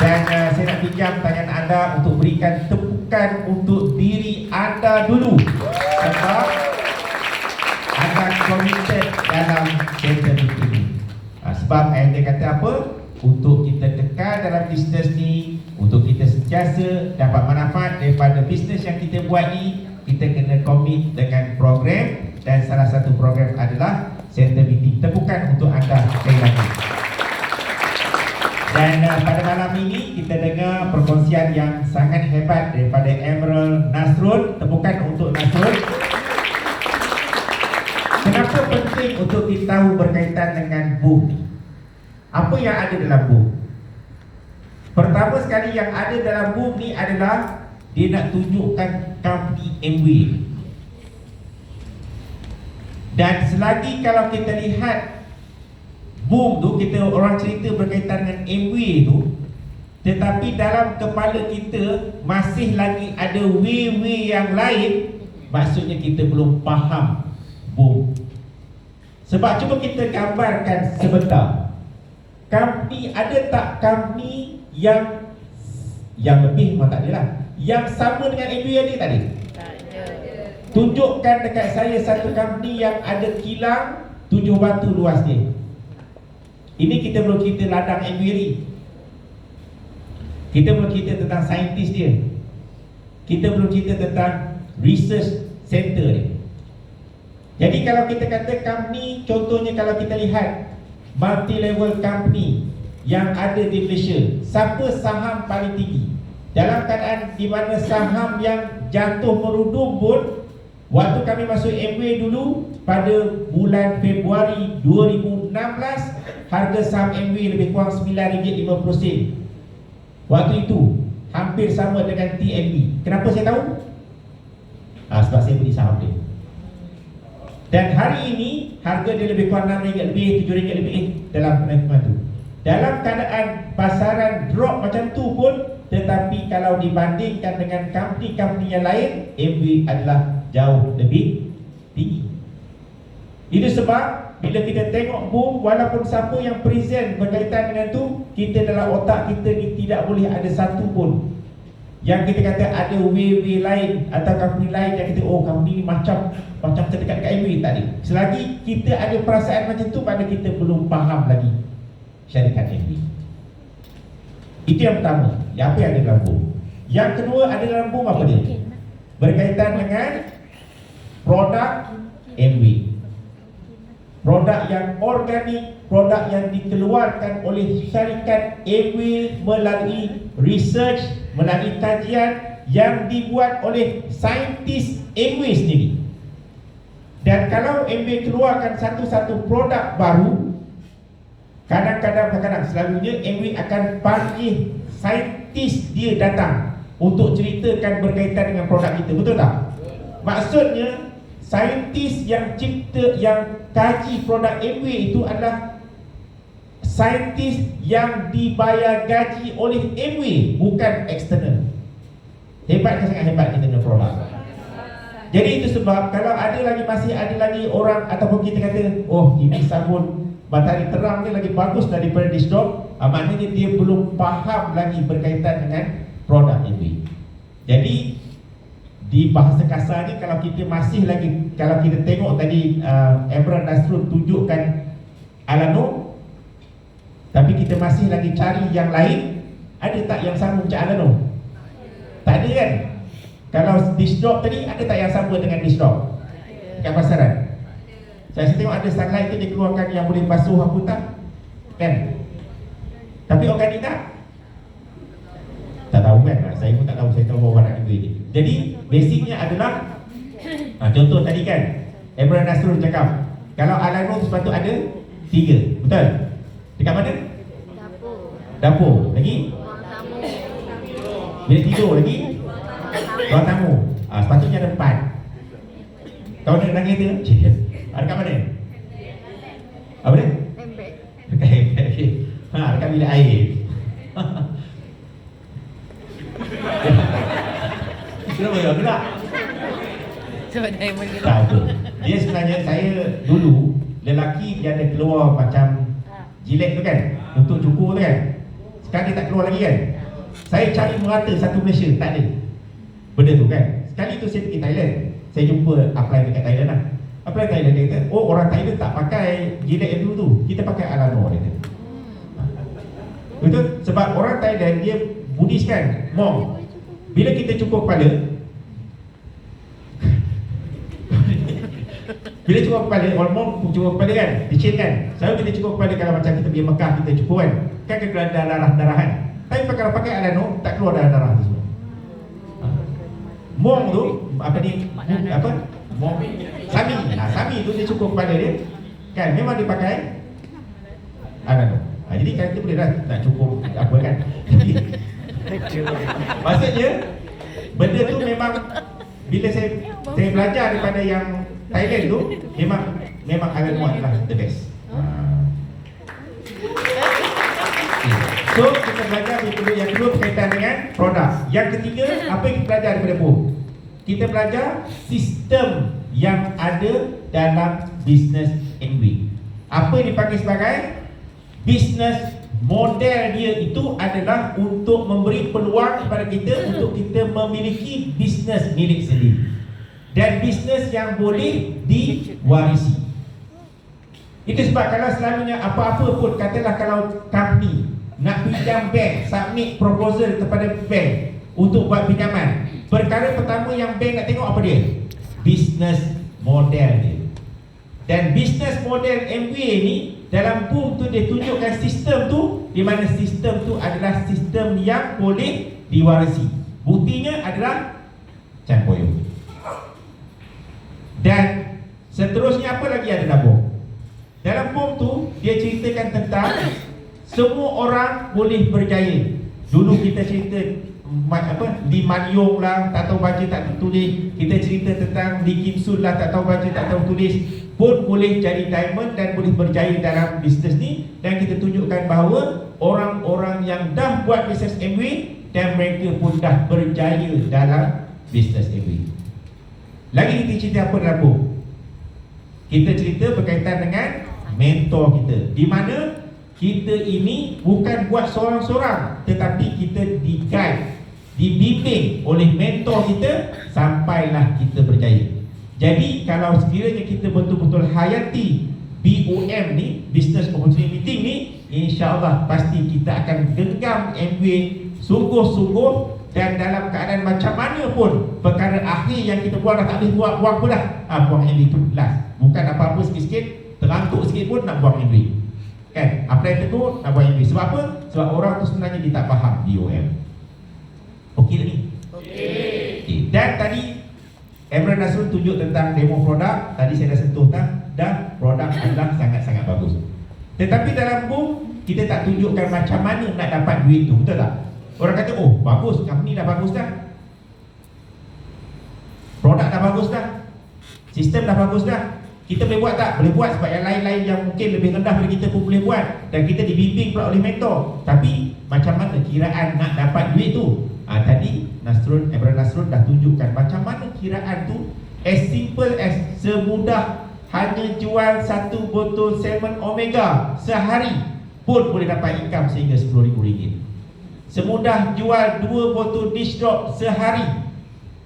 Dan saya nak pinjam tangan anda untuk berikan tepukan untuk diri anda dulu, sebab anda committed dalam center ini. Sebab dia kata apa? Untuk kita kekal dalam bisnes ni, untuk kita sentiasa dapat manfaat daripada bisnes yang kita buat ni, kita kena komit dengan program, dan salah satu program adalah center meeting. Tepukan untuk anda sekali lagi. Dan pada malam ini kita dengar perkongsian yang sangat hebat daripada Emerald Nasrul. Tepukan untuk Nasrul. Kenapa penting untuk kita tahu berkaitan dengan book? Apa yang ada dalam book? Pertama sekali yang ada dalam book ni adalah dia nak tunjukkan company Amway. Dan selagi kalau kita lihat boom tu, kita orang cerita berkaitan dengan Amway tu, tetapi dalam kepala kita masih lagi ada way-way yang lain, maksudnya kita belum faham boom. Sebab cuba kita gambarkan sebentar. Company, ada tak company yang lebih memang tak ada lah, yang sama dengan Amway ada tak ada? Tak ada. Tunjukkan dekat saya satu company yang ada kilang 7 batu luas dia. Ini kita belum cerita ladang Amway. Kita belum cerita tentang saintis dia. Kita belum cerita tentang research center dia. Jadi kalau kita kata company, contohnya kalau kita lihat multi-level company yang ada di Malaysia, siapa saham paling tinggi? Dalam keadaan di mana saham yang jatuh merudum pun, waktu kami masuk Amway dulu pada bulan Februari 2016, harga saham Amway lebih kurang RM9.50. Waktu itu hampir sama dengan TNB. Kenapa saya tahu? Sebab saya beli saham dia. Dan hari ini harga dia lebih kurang RM6 lebih, RM7 lebih dalam perkembangan itu. Dalam keadaan pasaran drop macam tu pun, tetapi kalau dibandingkan dengan company-company yang lain, Amway adalah jauh lebih tinggi. Itu sebab bila kita tengok boom, walaupun siapa yang present berkaitan dengan tu, kita dalam otak kita ni tidak boleh ada satu pun yang kita kata ada way lain atau company lain yang kita, oh company ni macam terdekat dengan Amway. Tak ada. Selagi kita ada perasaan macam tu, pada kita belum faham lagi syarikat Amway. Itu yang pertama. Apa yang ada dalam boom. Yang kedua, ada dalam boom apa dia? Berkaitan dengan produk Amway. Produk yang organik, produk yang dikeluarkan oleh syarikat Amway melalui research, melalui kajian yang dibuat oleh saintis Amway sendiri. Dan kalau Amway keluarkan satu-satu produk baru, kadang-kadang selalunya Amway akan panggil saintis dia datang untuk ceritakan berkaitan dengan produk kita. Betul tak? Maksudnya saintis yang cipta, yang kaji produk Amway itu adalah saintis yang dibayar gaji oleh Amway, bukan eksternal. Hebat ke? Sangat hebat kita punya produk. Jadi itu sebab kalau masih ada lagi orang ataupun kita kata, oh ini sabun matahari terang ni lagi bagus daripada Disdog, maknanya dia belum faham lagi berkaitan dengan produk Amway. Jadi di bahasa kasarnya, kalau kita masih lagi, kalau kita tengok tadi Emerald Nasrul tunjukkan Alano, tapi kita masih lagi cari yang lain, ada tak yang sama macam Alano? Tak ada kan? Kalau Disdog tadi, ada tak yang sama dengan Disdog kat pasaran? Saya tengok ada Sunlight tu dia keluarkan yang boleh basuh apa tak? Kan? Tapi organik tak? Tak tahu kan? Saya pun tak tahu, saya tahu barang itu ini. Jadi basicnya adalah contoh tadi kan Emerald Nasrul cakap kalau Alano sepatutnya ada 3, betul? Dekat mana? Dapur. Lagi? Bilik tidur lagi? Ruang tamu. Sepatutnya ada 4. Tahu nak kereta? Dekat mana? Apa dia? Dekat bilik air. Kenapa ya? Gelap? Sebab diamond gelap. Tak betul. Dia sebenarnya, saya dulu lelaki dia ada keluar macam jilet tu kan, untuk cukur tu kan. sekarang dia tak keluar lagi kan. Saya cari merata satu Malaysia, tak ada benda tu kan. Sekali tu saya pergi Thailand, saya jumpa apply dekat Thailand lah. Apply Thailand, dia kata, oh orang Thailand tak pakai Gillette yang dulu tu, kita pakai Alano, dia kata. Betul? Sebab orang Thailand dia Buddhis kan, monk. Bila kita cukur kepala, bila cukur kepala, orang monk cukur kepala kan, dicin kan. Selalu kita cukur kepala kalau macam kita pergi Mekah, kita cukur kan, kan keluar darah-darahan. Tapi kalau pakai Alano, tak keluar darah-darah tu semua. Monk tu, apa ni, apa? Monk, Sami. Sami tu dia cukur kepala dia, kan, memang dia pakai Alano. Jadi kan kita boleh dah nak cukup apa kan. Maksudnya benda tu memang bila saya belajar daripada yang Thailand tu, memang Alano adalah the best. So kita belajar yang kedua berkaitan dengan produk. Yang ketiga, apa yang kita belajar daripada buku? Kita belajar sistem yang ada dalam business MBA. Apa yang dipanggil sebagai business model dia itu adalah untuk memberi peluang kepada kita untuk kita memiliki bisnes milik sendiri dan bisnes yang boleh diwarisi. Itu sebab kalau selalunya apa-apa pun, katalah kalau company nak pinjam bank, submit proposal kepada bank untuk buat pinjaman, perkara pertama yang bank nak tengok apa dia? Business model dia. Dan business model MBA ni dalam boom tu dia tunjukkan sistem tu, di mana sistem tu adalah sistem yang boleh diwarisi. Buktinya adalah Chan Poyo. Dan seterusnya apa lagi ada dalam boom? Dalam boom tu dia ceritakan tentang semua orang boleh berjaya. Dulu kita cerita Lee Man Yong lah, tak tahu baca tak tahu tulis. Kita cerita tentang Lee Kim Soon lah, tak tahu baca tak tahu tulis, pun boleh jadi diamond dan boleh berjaya dalam bisnes ni. Dan kita tunjukkan bahawa orang-orang yang dah buat bisnes MBA dan mereka pun dah berjaya dalam bisnes MBA. Lagi kita cerita apa dalam buku? Kita cerita berkaitan dengan mentor kita, di mana kita ini bukan buat seorang-seorang, tetapi kita di-guide, dibimbing oleh mentor kita sampailah kita berjaya. Jadi kalau sekiranya kita betul-betul hayati BOM ni, Business Opportunity Meeting ni, insya-Allah pasti kita akan genggam MBA sungguh-sungguh, dan dalam keadaan macam mana pun perkara akhir yang kita buat dah tak boleh buat, buang pun dah. Buang MBA tu last. Bukan apa-apa sikit-sikit, terantuk sikit pun nak buang MBA. Kan? Apply tegur nak buat MBA. Sebab apa? Sebab orang tu sebenarnya dia tak faham BOM. Okey tak ni? Okey. Dan tadi Emran Nasrul tunjuk tentang demo produk. Tadi saya dah sentuh dah produk adalah sangat-sangat bagus. Tetapi dalam boom kita tak tunjukkan macam mana nak dapat duit tu. Betul tak? Orang kata, oh bagus, company dah bagus dah, produk dah bagus dah, sistem dah bagus dah, kita boleh buat tak? Boleh buat, sebab yang lain-lain yang mungkin lebih rendah dari kita pun boleh buat. Dan kita dibimbing pula oleh mentor. Tapi macam mana kiraan nak dapat duit tu? Tadi Emran Nasrul dah tunjukkan macam mana kiraan tu. As simple as semudah hanya jual satu botol Salmon Omega sehari pun boleh dapat income sehingga RM10,000. Semudah jual 2 botol dish drop sehari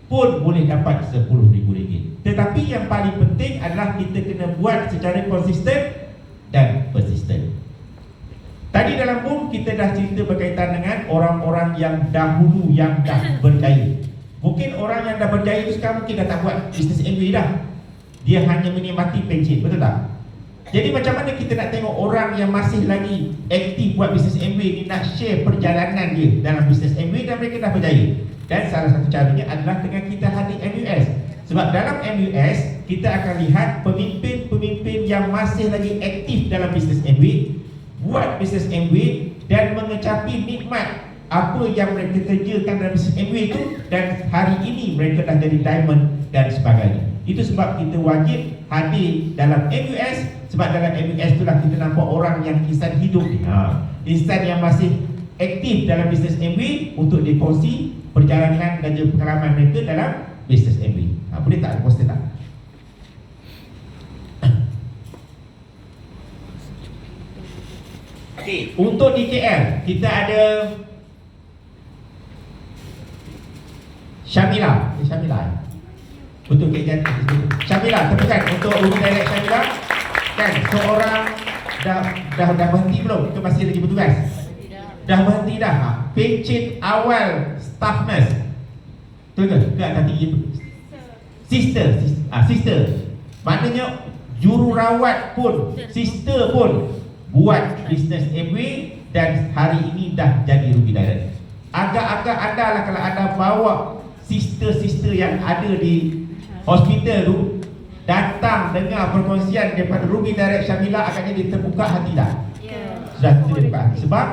pun boleh dapat RM10,000. Tetapi yang paling penting adalah kita kena buat secara konsisten dan persisten. Tadi dalam boom kita dah cerita berkaitan dengan orang-orang yang dahulu yang dah berjaya. Mungkin orang yang dah berjaya itu sekarang mungkin dah tak buat bisnes MBA dah. Dia hanya menikmati pencen, betul tak? Jadi macam mana kita nak tengok orang yang masih lagi aktif buat bisnes MBA ni nak share perjalanan dia dalam bisnes MBA dan mereka dah berjaya. Dan salah satu caranya adalah dengan kita hadir MUS. Sebab dalam MUS kita akan lihat pemimpin-pemimpin yang masih lagi aktif dalam bisnes MBA, buat bisnes MBA dan mengecapi nikmat apa yang mereka kerjakan dalam bisnes MBA itu, dan hari ini mereka dah jadi diamond dan sebagainya. Itu sebab kita wajib hadir dalam MUS, sebab dalam MUS itulah kita nampak orang yang insan hidup ni, insan yang masih aktif dalam bisnes MBA untuk dikongsi perjalanan dan juga pengalaman mereka dalam bisnes MBA. Boleh tak poster tak? Okey, untuk di KL kita ada Syamila. Syamila. Betul ke jangan Syamila, tepukan untuk Ruby Direct Syamila. Kan seorang dah berhenti belum? Ke masih lagi bertugas? Dah berhenti dah. Pencet awal staff nurse. Betul ke? Ke atas tinggi tu. Sister. Maknanya jururawat pun, sister pun buat bisnes Amway dan hari ini dah jadi Ruby Direct. Agak-agak anda lah kalau anda bawa sister-sister yang ada di hospital tu datang dengar perkongsian daripada Ruby Direct Syamila, agaknya dia terbuka hati dah. Sudah terbuka hati sebab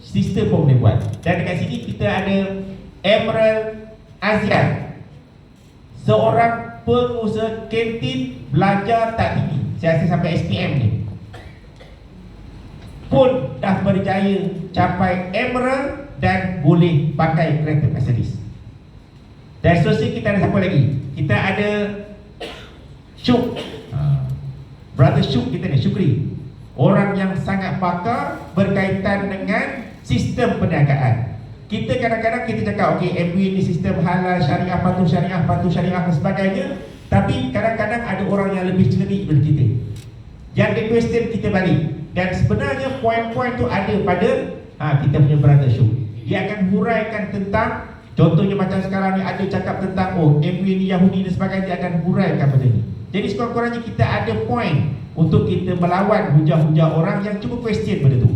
sister pun boleh buat. Dan dekat sini kita ada Emerald Azian, seorang pengusaha kantin belajar tak tinggi, saya rasa sampai SPM ni, pun dah berjaya capai Emerald dan boleh pakai kereta Mercedes. Dan seterusnya kita ada siapa lagi? Kita ada Syuk, Brother Syuk kita ni, Syukri, orang yang sangat pakar berkaitan dengan sistem perniagaan. Kita kadang-kadang kita cakap okey, Amway ni sistem halal, syariah, patuh syariah dan sebagainya. Tapi kadang-kadang ada orang yang lebih cerdik daripada kita, yang dia question kita balik. Dan sebenarnya poin-poin tu ada pada kita punya Brother Syuk. Dia akan huraikan tentang, contohnya macam sekarang ni ada cakap tentang Amway ni Yahudi dan sebagainya, dia akan huraikan benda ni. Jadi sekurang-kurangnya kita ada poin untuk kita melawan hujah-hujah orang yang cuba question benda tu.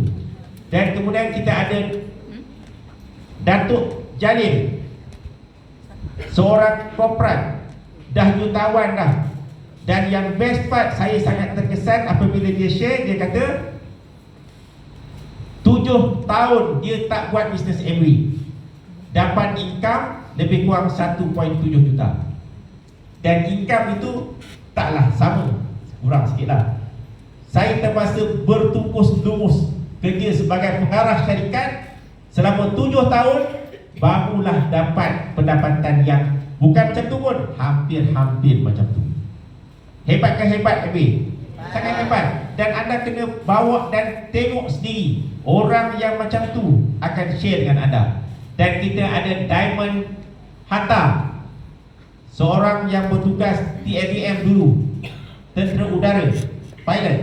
Dan kemudian kita ada Datuk Jalil, seorang korporat, dah jutawan dah. Dan yang best part, saya sangat terkesan apabila dia share, dia kata 7 tahun dia tak buat bisnes Amway, dapat income lebih kurang 1.7 juta. Dan income itu taklah sama, kurang sikit lah. Saya terpaksa bertungkus lumus kerja sebagai pengarah syarikat selama 7 tahun, barulah dapat pendapatan yang bukan macam tu pun, hampir-hampir macam tu. Hebat ke hebat Amway? Sangat hebat. Dan anda kena bawa dan tengok sendiri orang yang macam tu akan share dengan anda. Dan kita ada Diamond Hatta, seorang yang bertugas TNDM dulu, tentera udara, pilot,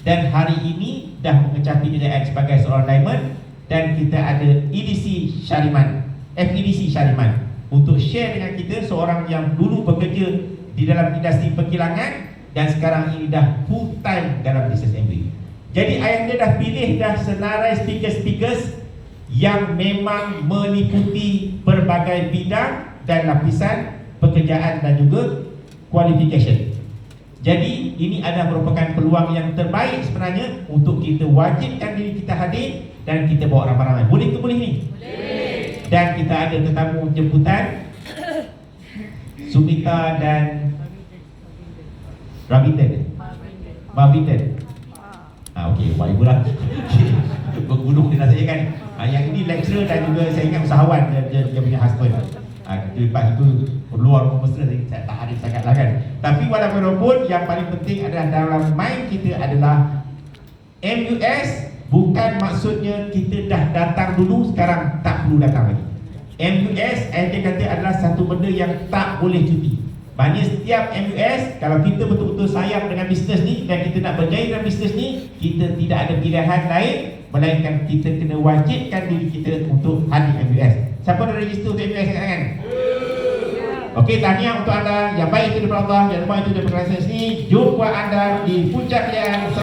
dan hari ini dah mengecapi nilai sebagai seorang Diamond. Dan kita ada FEDC Syariman untuk share dengan kita, seorang yang dulu bekerja di dalam industri perkilangan dan sekarang ini dah full time dalam bisnes Amway. Jadi ayah dia dah pilih dah senarai speakers yang memang meliputi berbagai bidang dan lapisan pekerjaan dan juga qualification. Jadi ini adalah merupakan peluang yang terbaik sebenarnya untuk kita wajibkan diri kita hadir dan kita bawa ramai-ramai. Boleh ke boleh ni? Boleh. Dan kita ada tetamu jemputan, Sumita dan Mavindan. Okey, buat ibu lah. Bergulung dia saya kan. Yang ini lecturer dan juga saya ingat usahawan dia punya husband. Lepas itu luar rumah mesra, saya tak hadir sangat lah kan. Tapi walaupun yang paling penting adalah dalam mind kita adalah MUS. Bukan maksudnya kita dah datang dulu, sekarang tak perlu datang lagi. MUS, dia kata adalah satu benda yang tak boleh cuti. Maknanya setiap MUS, kalau kita betul-betul sayang dengan bisnes ni dan kita nak berjaya dengan bisnes ni, kita tidak ada pilihan lain melainkan kita kena wajibkan diri kita untuk hadir MUS. Siapa dah register untuk MUS sekarang kan? Okey, tahniah untuk anda. Yang baik itu daripada Allah, yang baik itu daripada saya sendiri. Jumpa anda di puncak yang